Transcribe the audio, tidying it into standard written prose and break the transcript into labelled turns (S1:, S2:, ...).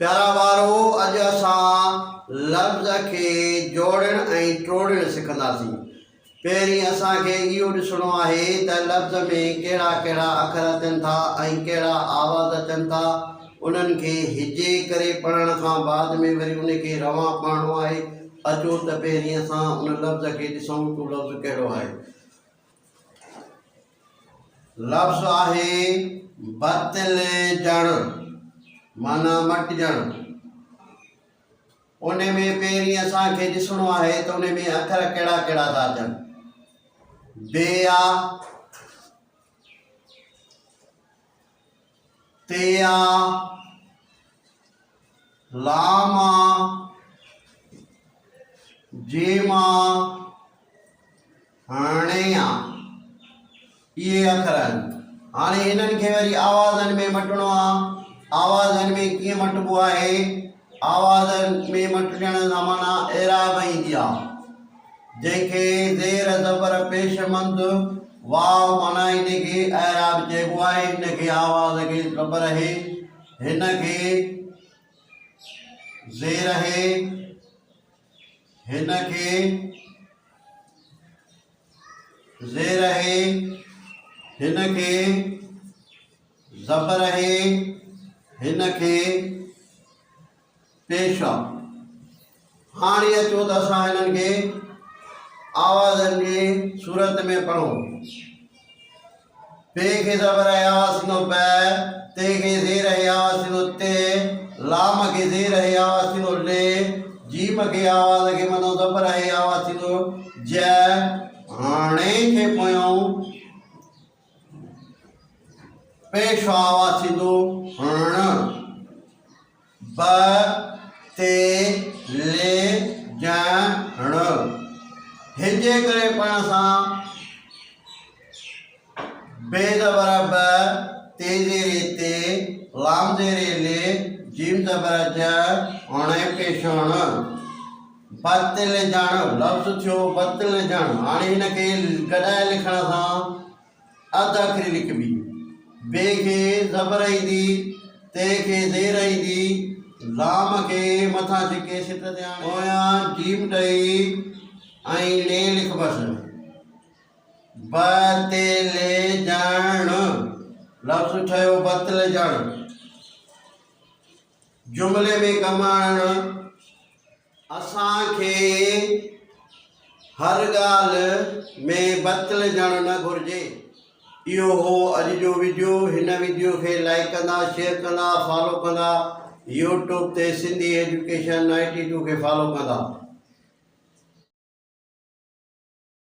S1: प्यारा वारो अज असां लफ़्ज़ के जोड़ण ऐं टोड़ण सिखंदासीं। पहिरीं असांखे इहो ॾिसणो आहे त लफ़्ज़ में कहिड़ा कहिड़ा अखर अचनि था ऐं कहिड़ा आवाज़ अचनि था। उन्हनि खे हिजे करे पढ़ण खां बाद में वरी उनखे रवां पढ़णो आहे। अचो त पहिरीं असां उन लफ़्ज़ खे ॾिसूं तो लफ़्ज़ कहिड़ो आहे। लफ़्ज़ आहे बतलजण, माना मटिजण। उन में पहिरीं असांखे ॾिसणो आहे त उन में अखर कहिड़ा कहिड़ा था अचनि। बे आ, ते आ, लाम आ, जेम आ, हाणे आ। इहे अखर आहिनि। हाणे हिननि खे वरी आवाज़नि में मटिणो आहे। आवाज़नि में कीअं मटिबो आहे? आवाज़नि में मटिजण जा माना एराब ईंदी आहे, जंहिंखे ज़ेर ज़बर पेशमंद वाव माना हिनखे एराब चइबो आहे। हिनखे आवाज़ खे ज़बर है, हिनखे ज़ेर है, हिनखे ज़ेर है, हिनखे ज़बर है, हिनखे पेश आहे। हाणे अचो त असां हिननि खे आवाज़नि जी सूरत में पढ़ूं। पे खे ज़बर है आवाज़ थींदो प, ते खे ज़ेर है आवाज़ थींदो ते, लाम खे ज़ेर है आवाज़ थींदो ले, जीम खे आवाज़ खे माना ज़बर है आवाज़ थींदो ज। हाणे खे पोयों पेश आवाज़ थींदो हण। ब ते ले जण। हिजे करे पढ़ण सां बे ज़बर ब, ते ज़ेरे ते, लाम ज़ेरे ले, जीम ज़बर ज, हाणे पेश हण। बतलजण लफ़्ज़ थियो बतलजण। हाणे हिनखे गॾाए लिखण सां अध अखरी लिखबी। बे खे ज़बर ईंदी, ते खे ज़ेर ईंदी, लाम खे मथां छिके सिट ते पोयां जीम ॾेई ऐं ले लिखबसि। बतलजण लफ़्ज़ ठहियो बतलजण। जुमिले में कमु आणणु। असांखे हर ॻाल्हि में बतलजण न घुरिजे। इहो हो अॼु जो वीडियो। हिन वीडियो खे लाइक कंदा, शेयर कंदा, फॉलो कंदा। यूट्यूब ते सिंधी एजुकेशन 92 खे फॉलो कंदा।